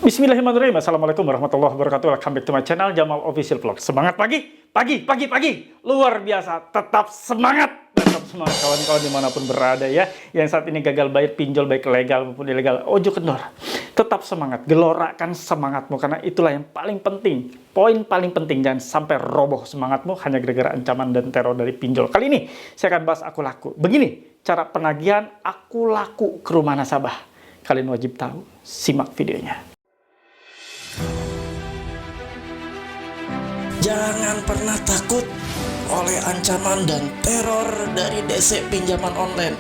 Bismillahirrahmanirrahim. Assalamualaikum warahmatullahi wabarakatuh. Welcome back to my channel, Jamal Official Vlog. Semangat pagi, luar biasa. Tetap semangat, kawan-kawan dimanapun berada ya. Yang saat ini gagal bayar pinjol baik legal maupun ilegal, ojo kendor. Tetap semangat, gelorakan semangatmu karena itulah yang paling penting. Poin paling penting, jangan sampai roboh semangatmu hanya gara-gara ancaman dan teror dari pinjol. Kali ini saya akan bahas aku laku. Begini cara penagihan aku laku ke rumah nasabah. Kalian wajib tahu. Simak videonya. Jangan pernah takut oleh ancaman dan teror dari DC pinjaman online.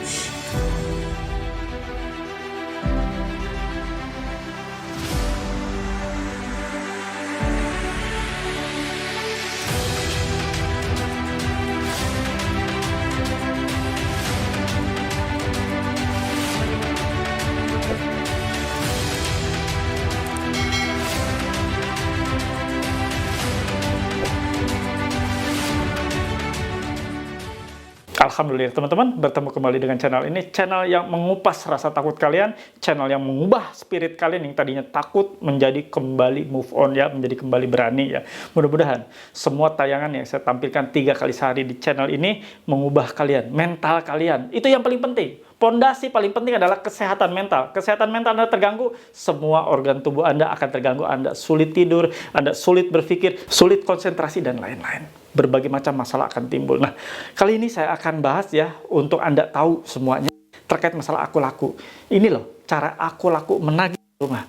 Alhamdulillah teman-teman, bertemu kembali dengan channel ini, channel yang mengupas rasa takut kalian, channel yang mengubah spirit kalian yang tadinya takut menjadi kembali move on ya, menjadi kembali berani ya. Mudah-mudahan semua tayangan yang saya tampilkan 3 kali sehari di channel ini mengubah kalian, mental kalian. Itu yang paling penting. Pondasi paling penting adalah kesehatan mental. Kesehatan mental Anda terganggu, semua organ tubuh Anda akan terganggu. Anda sulit tidur, Anda sulit berpikir, sulit konsentrasi, dan lain-lain. Berbagai macam masalah akan timbul. Nah, kali ini saya akan bahas ya, untuk Anda tahu semuanya terkait masalah aku laku. Ini loh, cara aku laku menagih rumah.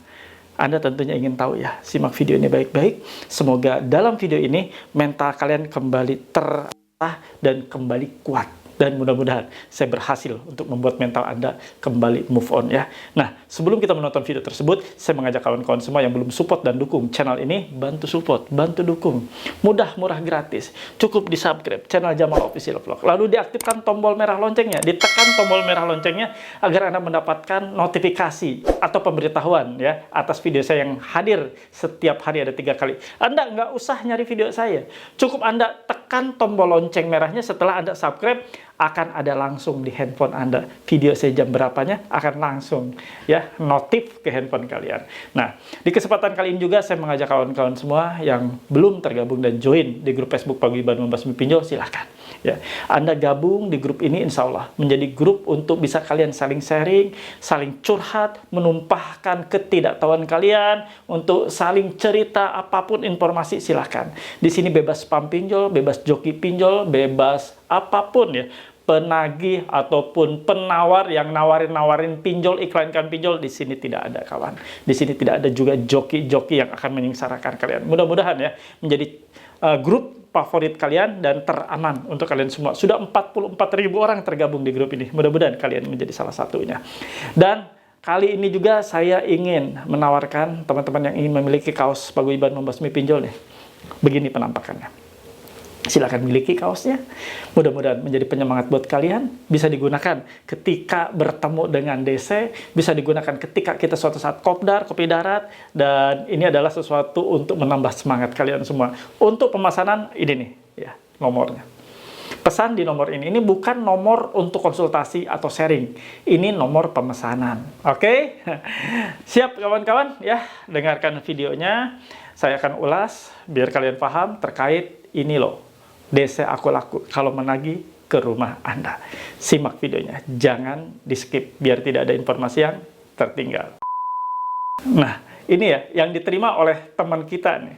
Anda tentunya ingin tahu ya, simak video ini baik-baik. Semoga dalam video ini mental kalian kembali terarah dan kembali kuat. Dan mudah-mudahan saya berhasil untuk membuat mental Anda kembali move on ya. Nah, sebelum kita menonton video tersebut, saya mengajak kawan-kawan semua yang belum support dan dukung channel ini, bantu support, bantu dukung. Mudah, murah, gratis. Cukup di subscribe channel Jamal Official Vlog. Lalu diaktifkan tombol merah loncengnya, ditekan tombol merah loncengnya agar Anda mendapatkan notifikasi atau pemberitahuan ya atas video saya yang hadir setiap hari ada 3 kali. Anda nggak usah nyari video saya. Cukup Anda tekan tombol lonceng merahnya setelah Anda subscribe, akan ada langsung di handphone Anda. Video saya jam berapanya akan langsung ya notif ke handphone kalian. Nah, di kesempatan kali ini juga saya mengajak kawan-kawan semua yang belum tergabung dan join di grup Facebook Paguyuban Membasmi Pinjol, silahkan ya. Anda gabung di grup ini, insya Allah menjadi grup untuk bisa kalian saling sharing, saling curhat, menumpahkan ketidaktahuan kalian, untuk saling cerita apapun informasi, silahkan. Di sini bebas spam pinjol, bebas joki pinjol, bebas apapun ya, penagih ataupun penawar yang nawarin pinjol, iklankan pinjol, di sini tidak ada kawan. Di sini tidak ada juga joki-joki yang akan menyengsarakan kalian. Mudah-mudahan ya menjadi grup favorit kalian dan teraman untuk kalian semua. Sudah 44.000 orang tergabung di grup ini. Mudah-mudahan kalian menjadi salah satunya. Dan kali ini juga saya ingin menawarkan teman-teman yang ingin memiliki kaos Paguyuban Membasmi Pinjol nih. Begini penampakannya. Silakan miliki kaosnya. Mudah-mudahan menjadi penyemangat buat kalian. Bisa digunakan ketika bertemu dengan DC, bisa digunakan ketika kita suatu saat kopdar, kopi darat, dan ini adalah sesuatu untuk menambah semangat kalian semua. Untuk pemesanan ini nih ya, nomornya. Pesan di nomor ini bukan nomor untuk konsultasi atau sharing. Ini nomor pemesanan. Oke? Siap kawan-kawan ya, dengarkan videonya. Saya akan ulas biar kalian paham terkait ini loh, DC aku laku kalau menagih ke rumah Anda. Simak videonya, jangan di skip biar tidak ada informasi yang tertinggal. Nah, ini ya yang diterima oleh teman kita nih,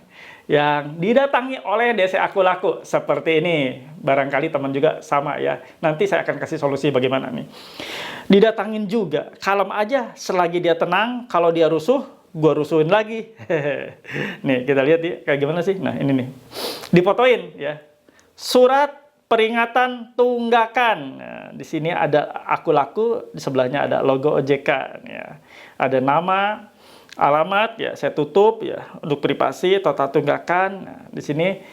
yang didatangi oleh DC aku laku seperti ini. Barangkali teman juga sama ya. Nanti saya akan kasih solusi bagaimana nih. Didatangin juga, kalem aja selagi dia tenang. Kalau dia rusuh, gua rusuhin lagi. Nih kita lihat ya kayak gimana sih. Nah ini nih, difotoin ya. Surat peringatan tunggakan. Nah, di sini ada aku laku, di sebelahnya ada logo OJK ya. Ada nama, alamat ya, saya tutup ya untuk privasi, total tunggakan. Nah, di sini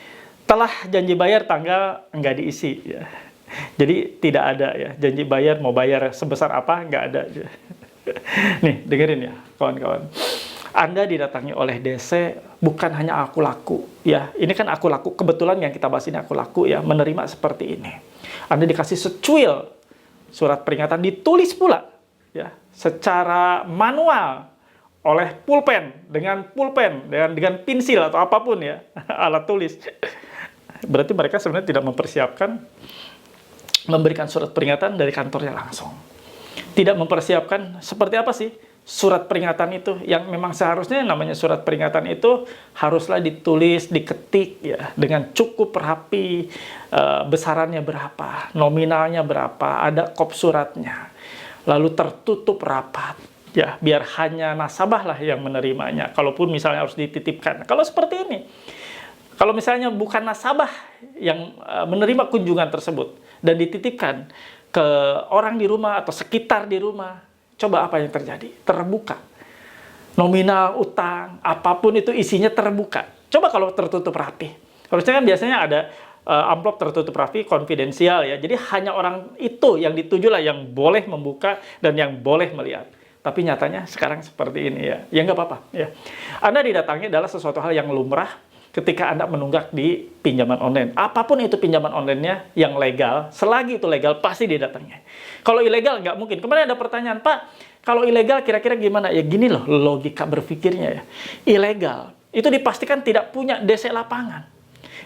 telah janji bayar tanggal enggak diisi ya. Jadi tidak ada ya janji bayar, mau bayar sebesar apa enggak ada. Nih, dengerin ya kawan-kawan. Anda didatangi oleh DC bukan hanya aku laku ya. Ini kan aku laku, kebetulan yang kita bahas ini aku laku ya, menerima seperti ini. Anda dikasih secuil surat peringatan, ditulis pula ya secara manual oleh pulpen, dengan pensil atau apapun ya, alat tulis. Berarti mereka sebenarnya tidak mempersiapkan memberikan surat peringatan dari kantornya langsung. Tidak mempersiapkan seperti apa sih surat peringatan itu, yang memang seharusnya namanya surat peringatan itu haruslah ditulis, diketik ya dengan cukup rapi, besarannya berapa, nominalnya berapa, ada kop suratnya, lalu tertutup rapat ya, biar hanya nasabah lah yang menerimanya, kalaupun misalnya harus dititipkan. Kalau seperti ini, kalau misalnya bukan nasabah yang menerima kunjungan tersebut dan dititipkan ke orang di rumah atau sekitar di rumah, coba apa yang terjadi? Terbuka. Nominal, utang, apapun itu isinya terbuka. Coba kalau tertutup rapi. Harusnya kan biasanya ada amplop tertutup rapi, konfidensial ya. Jadi hanya orang itu yang dituju lah yang boleh membuka dan yang boleh melihat. Tapi nyatanya sekarang seperti ini ya. Ya nggak apa-apa ya. Anda didatangi adalah sesuatu hal yang lumrah ketika Anda menunggak di pinjaman online. Apapun itu pinjaman online-nya yang legal, selagi itu legal pasti didatangi. Kalau ilegal nggak mungkin. Kemarin ada pertanyaan, Pak, kalau ilegal kira-kira gimana? Ya gini loh logika berpikirnya ya. Ilegal itu dipastikan tidak punya DC lapangan.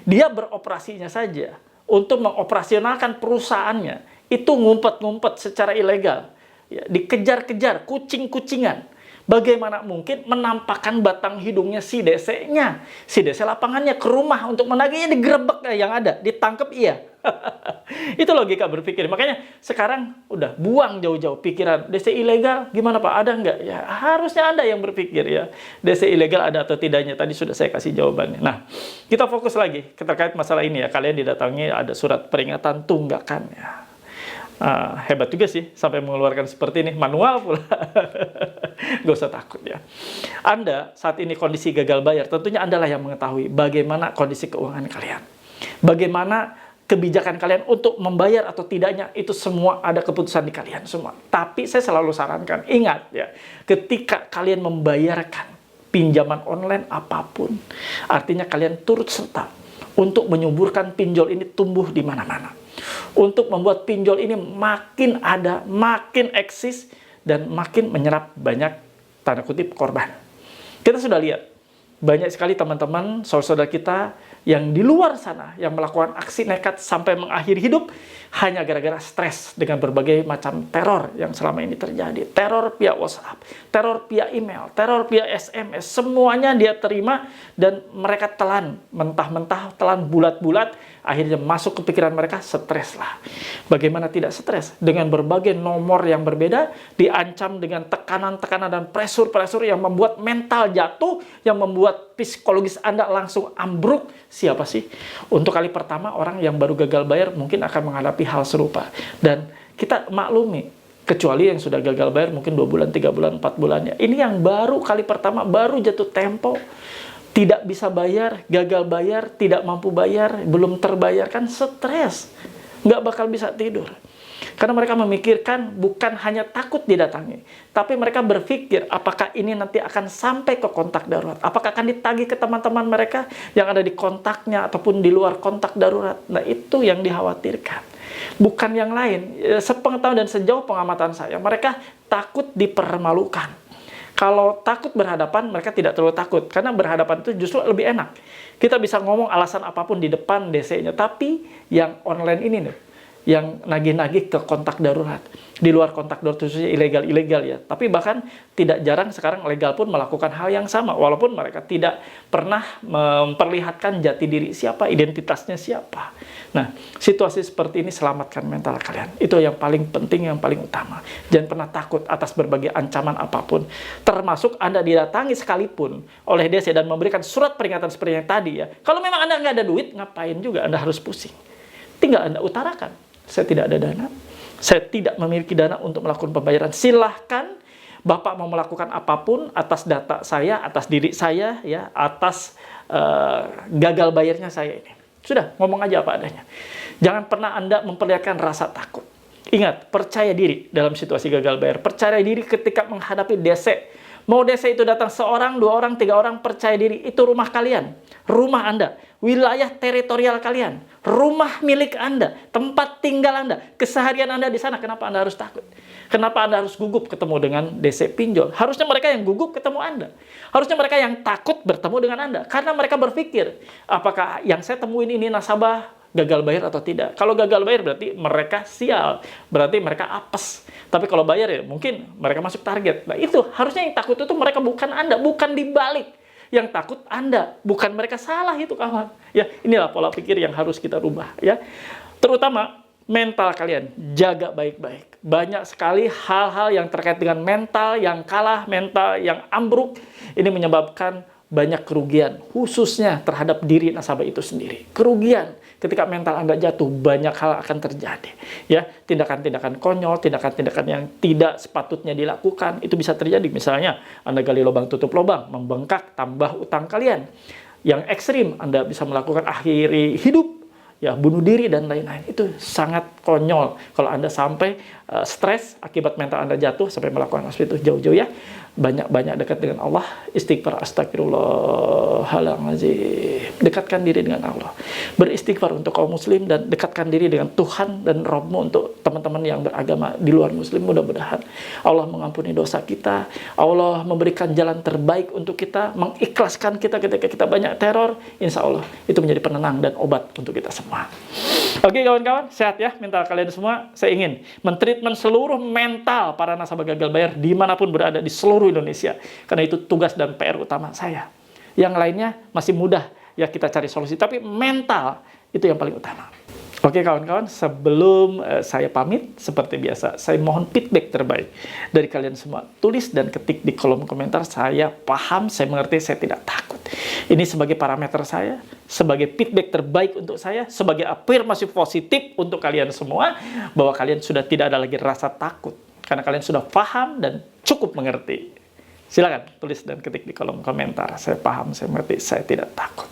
Dia beroperasinya saja untuk mengoperasionalkan perusahaannya. Itu ngumpet-ngumpet secara ilegal. Ya, dikejar-kejar, kucing-kucingan. Bagaimana mungkin menampakkan batang hidungnya si DC-nya, si DC lapangannya ke rumah untuk menagihnya, digerebek yang ada, ditangkap iya. Itu logika berpikir. Makanya sekarang udah buang jauh-jauh pikiran DC ilegal gimana Pak, ada nggak? Ya harusnya Anda yang berpikir ya, DC ilegal ada atau tidaknya. Tadi sudah saya kasih jawabannya. Nah, kita fokus lagi terkait masalah ini ya. Kalian didatangi ada surat peringatan tunggakan ya. Hebat juga sih sampai mengeluarkan seperti ini, manual pula. Gak usah takut ya. Anda saat ini kondisi gagal bayar, tentunya Anda lah yang mengetahui bagaimana kondisi keuangan kalian, bagaimana kebijakan kalian untuk membayar atau tidaknya, itu semua ada keputusan di kalian semua. Tapi saya selalu sarankan, ingat ya, ketika kalian membayarkan pinjaman online apapun, artinya kalian turut serta untuk menyuburkan pinjol ini tumbuh di mana-mana. Untuk membuat pinjol ini makin ada, makin eksis, dan makin menyerap banyak, tanda kutip, korban. Kita sudah lihat, banyak sekali teman-teman, saudara-saudara kita yang di luar sana, yang melakukan aksi nekat sampai mengakhiri hidup, hanya gara-gara stres dengan berbagai macam teror yang selama ini terjadi. Teror via WhatsApp, teror via email, teror via SMS, semuanya dia terima, dan mereka telan, mentah-mentah, telan bulat-bulat, akhirnya masuk ke pikiran mereka, stres lah. Bagaimana tidak stres? Dengan berbagai nomor yang berbeda, diancam dengan tekanan-tekanan dan pressure-pressure yang membuat mental jatuh, yang membuat psikologis Anda langsung ambruk. Siapa sih? Untuk kali pertama, orang yang baru gagal bayar mungkin akan menghadapi hal serupa. Dan kita maklumi, kecuali yang sudah gagal bayar mungkin 2 bulan, 3 bulan, 4 bulannya. Ini yang baru kali pertama, baru jatuh tempo. Tidak bisa bayar, gagal bayar, tidak mampu bayar, belum terbayarkan, stres. Nggak bakal bisa tidur. Karena mereka memikirkan bukan hanya takut didatangi, tapi mereka berpikir apakah ini nanti akan sampai ke kontak darurat. Apakah akan ditagih ke teman-teman mereka yang ada di kontaknya ataupun di luar kontak darurat. Nah, itu yang dikhawatirkan. Bukan yang lain. Sepengetahuan dan sejauh pengamatan saya, mereka takut dipermalukan. Kalau takut berhadapan, mereka tidak terlalu takut. Karena berhadapan itu justru lebih enak. Kita bisa ngomong alasan apapun di depan DC-nya. Tapi yang online ini nih, yang nagih-nagih ke kontak darurat. Di luar kontak darurat khususnya ilegal-ilegal ya. Tapi bahkan tidak jarang sekarang legal pun melakukan hal yang sama. Walaupun mereka tidak pernah memperlihatkan jati diri siapa, identitasnya siapa. Nah, situasi seperti ini selamatkan mental kalian. Itu yang paling penting, yang paling utama. Jangan pernah takut atas berbagai ancaman apapun. Termasuk Anda didatangi sekalipun oleh DC dan memberikan surat peringatan seperti yang tadi ya. Kalau memang Anda nggak ada duit, ngapain juga Anda harus pusing. Tinggal Anda utarakan. Saya tidak ada dana. Saya tidak memiliki dana untuk melakukan pembayaran. Silahkan Bapak mau melakukan apapun atas data saya, atas diri saya, ya, atas gagal bayarnya saya ini. Sudah, ngomong aja apa adanya. Jangan pernah Anda memperlihatkan rasa takut. Ingat, percaya diri dalam situasi gagal bayar. Percaya diri ketika menghadapi DC. Mau DC itu datang seorang, 2 orang, 3 orang, percaya diri. Itu rumah kalian, rumah Anda, wilayah teritorial kalian, rumah milik Anda, tempat tinggal Anda, keseharian Anda di sana. Kenapa Anda harus takut? Kenapa Anda harus gugup ketemu dengan DC pinjol? Harusnya mereka yang gugup ketemu Anda. Harusnya mereka yang takut bertemu dengan Anda. Karena mereka berpikir, apakah yang saya temuin ini nasabah gagal bayar atau tidak? Kalau gagal bayar berarti mereka sial, berarti mereka apes. Tapi kalau bayar ya mungkin mereka masuk target. Nah itu harusnya yang takut itu mereka, bukan Anda, bukan dibalik. Yang takut Anda, bukan mereka, salah itu kawan. Ya, inilah pola pikir yang harus kita rubah ya. Terutama mental kalian, jaga baik-baik. Banyak sekali hal-hal yang terkait dengan mental yang kalah, mental yang ambruk. Ini menyebabkan banyak kerugian, khususnya terhadap diri nasabah itu sendiri. Kerugian ketika mental Anda jatuh, banyak hal akan terjadi. Ya, tindakan-tindakan konyol, tindakan-tindakan yang tidak sepatutnya dilakukan, itu bisa terjadi. Misalnya, Anda gali lubang tutup lubang, membengkak, tambah utang kalian. Yang ekstrim, Anda bisa melakukan akhiri hidup, ya bunuh diri dan lain-lain. Itu sangat konyol kalau Anda sampai stres akibat mental Anda jatuh sampai melakukan seperti itu. Jauh-jauh ya, banyak-banyak dekat dengan Allah, istighfar, astagfirullahaladzim, dekatkan diri dengan Allah, beristighfar untuk kaum muslim, dan dekatkan diri dengan Tuhan dan Rabbmu untuk teman-teman yang beragama di luar muslim. Mudah-mudahan Allah mengampuni dosa kita, Allah memberikan jalan terbaik untuk kita, mengikhlaskan kita ketika kita banyak teror. Insya Allah itu menjadi penenang dan obat untuk kita semua. Oke kawan-kawan, sehat ya mental kalian semua. Saya ingin mentreatment seluruh mental para nasabah gagal bayar dimanapun berada di seluruh Indonesia. Karena itu tugas dan PR utama saya. Yang lainnya masih mudah ya kita cari solusi, tapi mental itu yang paling utama. Oke kawan-kawan, sebelum saya pamit, seperti biasa, saya mohon feedback terbaik dari kalian semua. Tulis dan ketik di kolom komentar, saya paham, saya mengerti, saya tidak takut. Ini sebagai parameter saya, sebagai feedback terbaik untuk saya, sebagai afirmasi positif untuk kalian semua, bahwa kalian sudah tidak ada lagi rasa takut. Karena kalian sudah paham dan cukup mengerti. Silakan tulis dan ketik di kolom komentar. Saya paham, saya mengerti, saya tidak takut.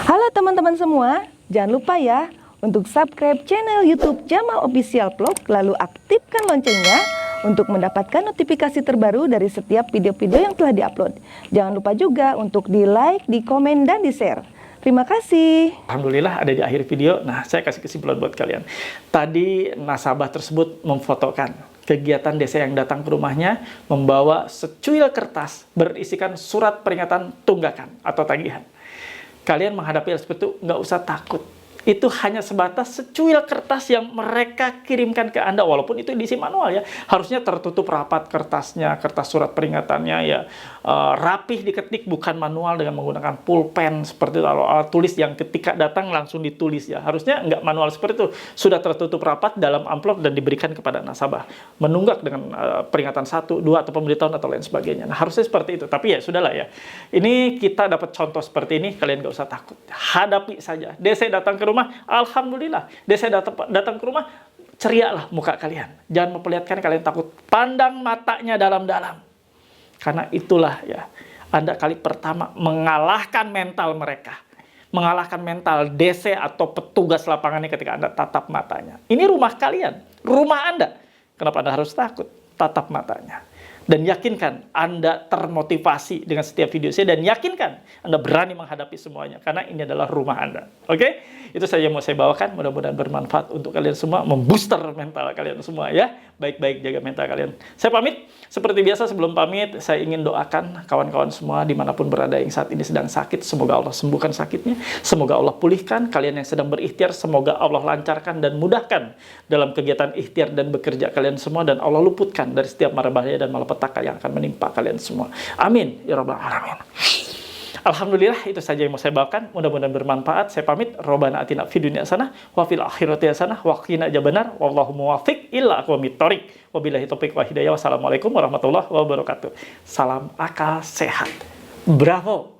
Halo teman-teman semua, jangan lupa ya untuk subscribe channel YouTube Jamal Official Vlog, lalu aktifkan loncengnya untuk mendapatkan notifikasi terbaru dari setiap video-video yang telah diupload. Jangan lupa juga untuk di-like, di-komen, dan di-share. Terima kasih. Alhamdulillah ada di akhir video. Nah, saya kasih kesimpulan buat kalian. Tadi nasabah tersebut memfotokan kegiatan desa yang datang ke rumahnya membawa secuil kertas berisikan surat peringatan tunggakan atau tagihan. Kalian menghadapi hal seperti itu nggak usah takut. Itu hanya sebatas secuil kertas yang mereka kirimkan ke Anda, walaupun itu diisi manual ya. Harusnya tertutup rapat kertasnya, kertas surat peringatannya ya, rapih diketik, bukan manual dengan menggunakan pulpen seperti itu, alat tulis yang ketika datang langsung ditulis ya. Harusnya nggak manual seperti itu, sudah tertutup rapat dalam amplop dan diberikan kepada nasabah. Menunggak dengan peringatan 1, 2 atau pemberitahuan atau lain sebagainya. Nah, harusnya seperti itu, tapi ya sudahlah ya. Ini kita dapat contoh seperti ini, kalian nggak usah takut. Hadapi saja. DC datang ke rumah, alhamdulillah. DC datang ke rumah, cerialah muka kalian. Jangan memperlihatkan kalian takut. Pandang matanya dalam-dalam. Karena itulah ya, Anda kali pertama mengalahkan mental mereka. Mengalahkan mental DC atau petugas lapangannya ketika Anda tatap matanya. Ini rumah kalian, rumah Anda. Kenapa Anda harus takut? Tatap matanya. Dan yakinkan Anda termotivasi dengan setiap video saya, dan yakinkan Anda berani menghadapi semuanya karena ini adalah rumah Anda. Oke? Itu saja yang mau saya bawakan, mudah-mudahan bermanfaat untuk kalian semua, membooster mental kalian semua ya. Baik-baik jaga mental kalian. Saya pamit. Seperti biasa sebelum pamit, saya ingin doakan kawan-kawan semua dimanapun berada yang saat ini sedang sakit, semoga Allah sembuhkan sakitnya, semoga Allah pulihkan. Kalian yang sedang berikhtiar, semoga Allah lancarkan dan mudahkan dalam kegiatan ikhtiar dan bekerja kalian semua, dan Allah luputkan dari setiap mara bahaya dan malapetaka yang akan menimpa kalian semua. Amin ya rabbal alamin. Alhamdulillah, itu saja yang mau saya bawakan. Mudah-mudahan bermanfaat. Saya pamit. Robbana atina fid dunya hasanah wa fil akhirati hasanah wa qina adzabannar. Wallahu muwaffiq ila aqwamit thoriq. Wabillahi taufiq wa hidayah. Wassalamualaikum warahmatullahi wabarakatuh. Salam akal sehat. Bravo.